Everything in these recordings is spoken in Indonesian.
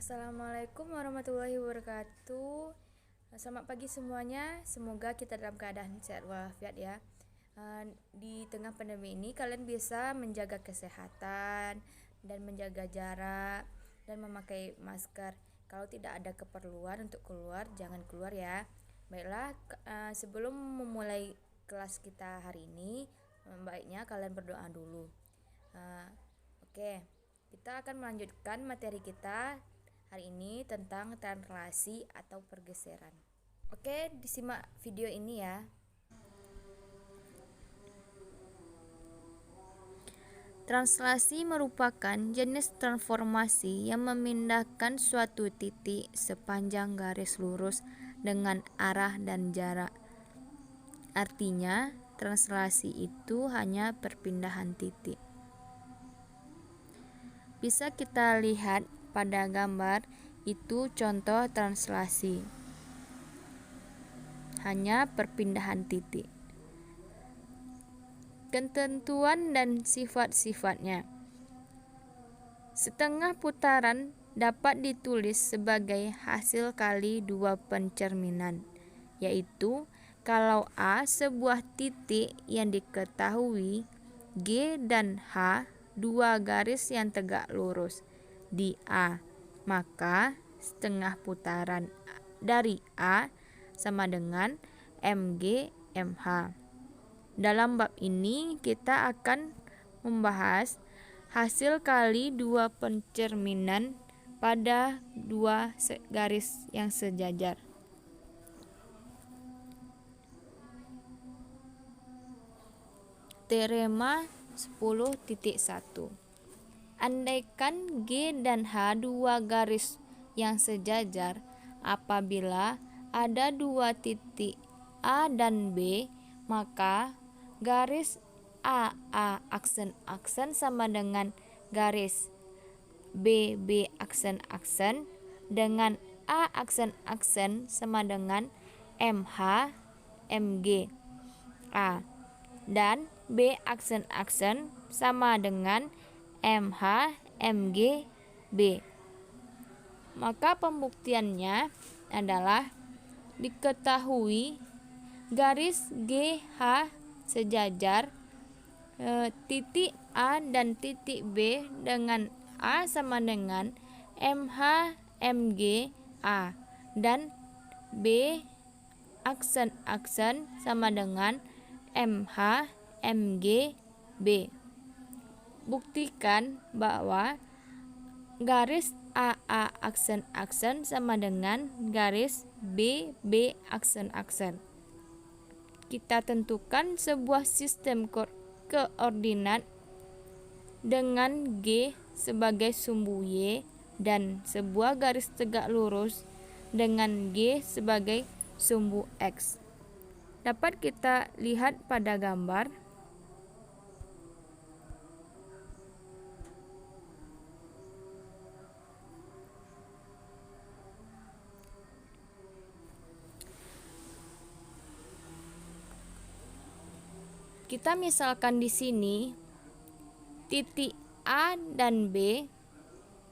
Assalamualaikum warahmatullahi wabarakatuh. Selamat pagi semuanya. Semoga kita dalam keadaan sehat walafiat ya. Di tengah pandemi ini kalian bisa menjaga kesehatan dan menjaga jarak dan memakai masker. Kalau tidak ada keperluan untuk keluar, jangan keluar ya. Baiklah, sebelum memulai kelas kita hari ini, baiknya kalian berdoa dulu. Oke, kita akan melanjutkan materi kita hari ini tentang translasi atau pergeseran. Oke, disimak video ini ya. Translasi merupakan jenis transformasi yang memindahkan suatu titik sepanjang garis lurus dengan arah dan jarak. Artinya, translasi itu hanya perpindahan titik. Bisa kita lihat pada gambar itu contoh translasi. Hanya perpindahan titik. Ketentuan dan sifat-sifatnya. Setengah putaran dapat ditulis sebagai hasil kali dua pencerminan, yaitu kalau A sebuah titik yang diketahui, G dan H dua garis yang tegak lurus di A, maka setengah putaran dari A sama dengan MG MH. Dalam bab ini kita akan membahas hasil kali dua pencerminan pada dua garis yang sejajar. Teorema 10.1. Andaikan G dan H dua garis yang sejajar, apabila ada dua titik A dan B, maka garis AA aksen-aksen sama dengan garis BB aksen-aksen dengan A aksen-aksen sama dengan MH MG A, dan B aksen-aksen sama dengan MH MG B. Maka pembuktiannya adalah diketahui garis GH sejajar, titik A dan titik B dengan A sama dengan MH MG A, dan B aksen-aksen sama dengan MH MG B. Buktikan bahwa garis AA aksen-aksen sama dengan garis BB aksen-aksen. Kita tentukan sebuah sistem koordinat dengan G sebagai sumbu Y dan sebuah garis tegak lurus dengan G sebagai sumbu X. Dapat kita lihat pada gambar. Kita misalkan di sini titik A dan B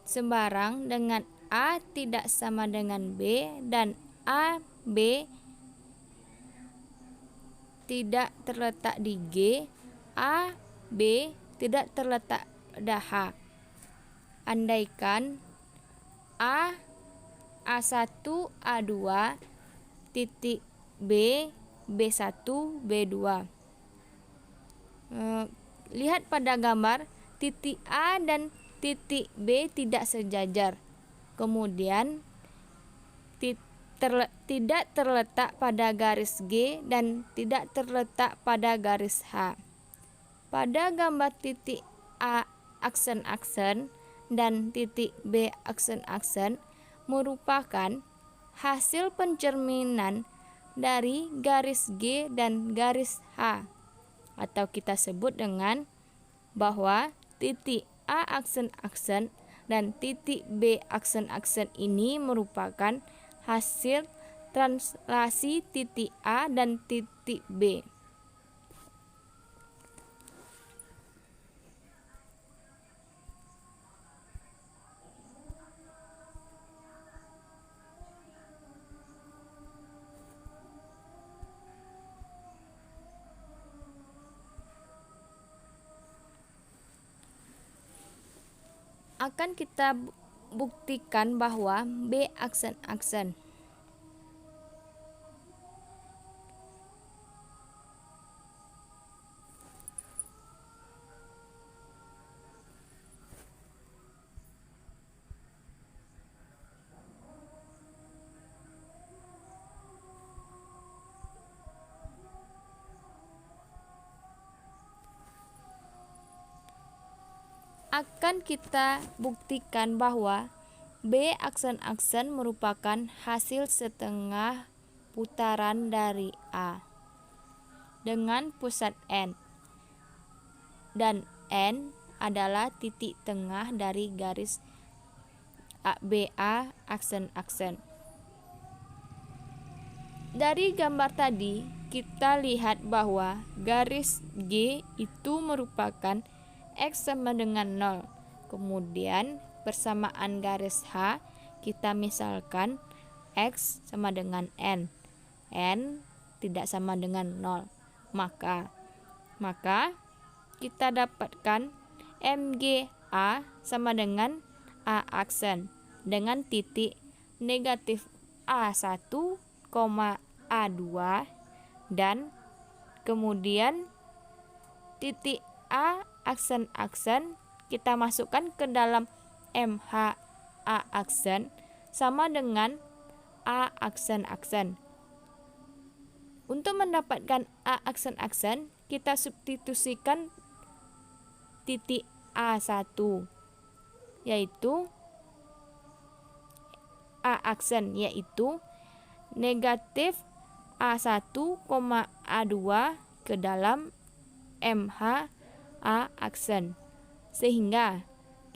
sembarang dengan A tidak sama dengan B dan A B tidak terletak di G, A B tidak terletak pada H. Andaikan A1 A2 titik B B1 B2. Lihat pada gambar, titik A dan titik B tidak sejajar. Kemudian tidak terletak pada garis G dan tidak terletak pada garis H. Pada gambar titik A aksen-aksen dan titik B aksen-aksen merupakan hasil pencerminan dari garis G dan garis H, atau kita sebut dengan bahwa titik A aksen-aksen dan titik B aksen-aksen ini merupakan hasil translasi titik A dan titik B. akan kita buktikan bahwa B aksen-aksen. Akan kita buktikan bahwa B aksen-aksen merupakan hasil setengah putaran dari A dengan pusat N, dan N adalah titik tengah dari garis BA aksen-aksen. Dari gambar tadi kita lihat bahwa garis G itu merupakan X sama dengan 0. Kemudian persamaan garis H kita misalkan X sama dengan N. N tidak sama dengan 0. Maka kita dapatkan MGA sama dengan A aksen dengan titik negatif A1, A2 dan kemudian titik A aksen-aksen kita masukkan ke dalam MH A aksen sama dengan A aksen-aksen. Untuk mendapatkan A aksen-aksen kita substitusikan titik A1 yaitu A aksen yaitu negatif A1, A2 ke dalam MH A aksen, sehingga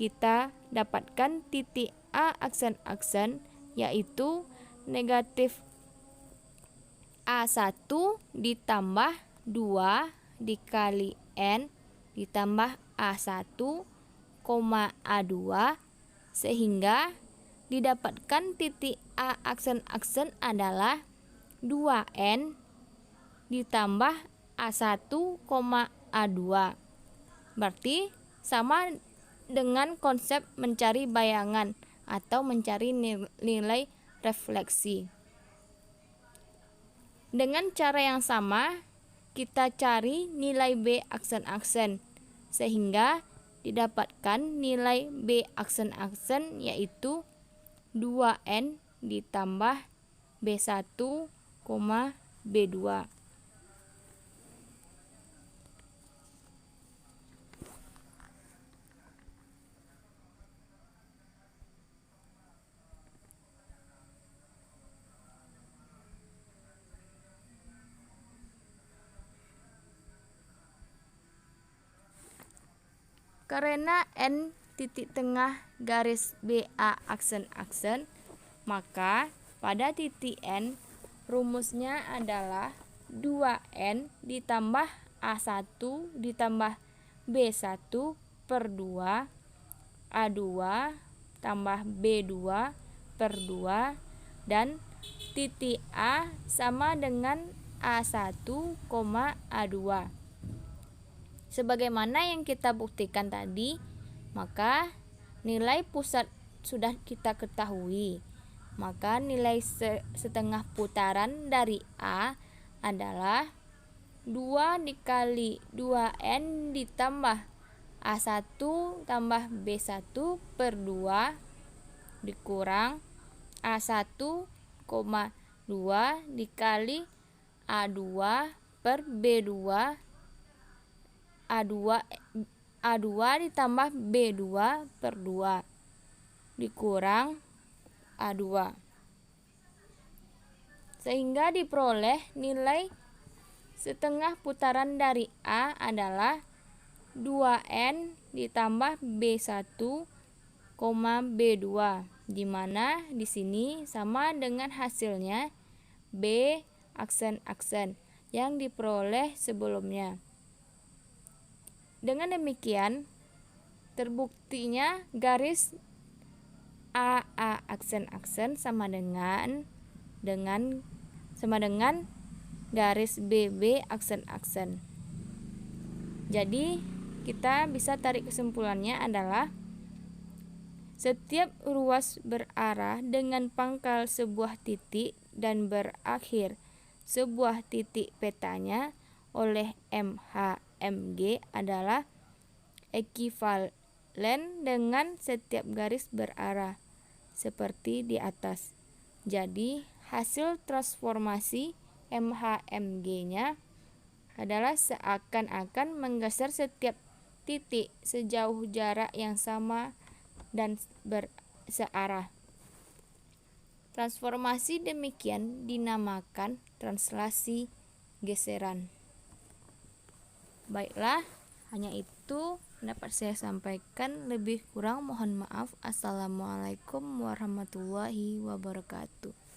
kita dapatkan titik A aksen-aksen yaitu negatif A1 ditambah 2 dikali N ditambah A1, A2 sehingga didapatkan titik A aksen-aksen adalah 2N ditambah A1, A2. Berarti sama dengan konsep mencari bayangan atau mencari nilai refleksi. Dengan cara yang sama, kita cari nilai B aksen-aksen sehingga didapatkan nilai B aksen-aksen yaitu 2N ditambah B1, B2. Karena N titik tengah garis BA aksen-aksen, maka pada titik N rumusnya adalah 2N ditambah A1 ditambah B1 per 2 A2 tambah B2 per 2 dan titik A sama dengan A1, A2. Sebagaimana yang kita buktikan tadi, maka nilai pusat sudah kita ketahui. Maka nilai setengah putaran dari A adalah 2 dikali 2N ditambah A1 tambah B1 per 2 dikurang A1, 2 dikali A2 per B2 A2 ditambah B2 per 2 dikurang A2 sehingga diperoleh nilai setengah putaran dari A adalah 2N ditambah B1, B2 di mana di sini sama dengan hasilnya B aksen-aksen yang diperoleh sebelumnya. Dengan demikian, terbuktinya garis AA aksen-aksen sama dengan garis BB aksen-aksen. Jadi, kita bisa tarik kesimpulannya adalah Setiap ruas berarah dengan pangkal sebuah titik dan berakhir sebuah titik petanya oleh MHMG adalah ekivalen dengan setiap garis berarah seperti di atas. Jadi, hasil transformasi MHMG-nya adalah seakan-akan menggeser setiap titik sejauh jarak yang sama dan searah. Transformasi demikian dinamakan translasi geseran. Baiklah, hanya itu dapat saya sampaikan. Lebih kurang mohon maaf. Assalamualaikum warahmatullahi wabarakatuh.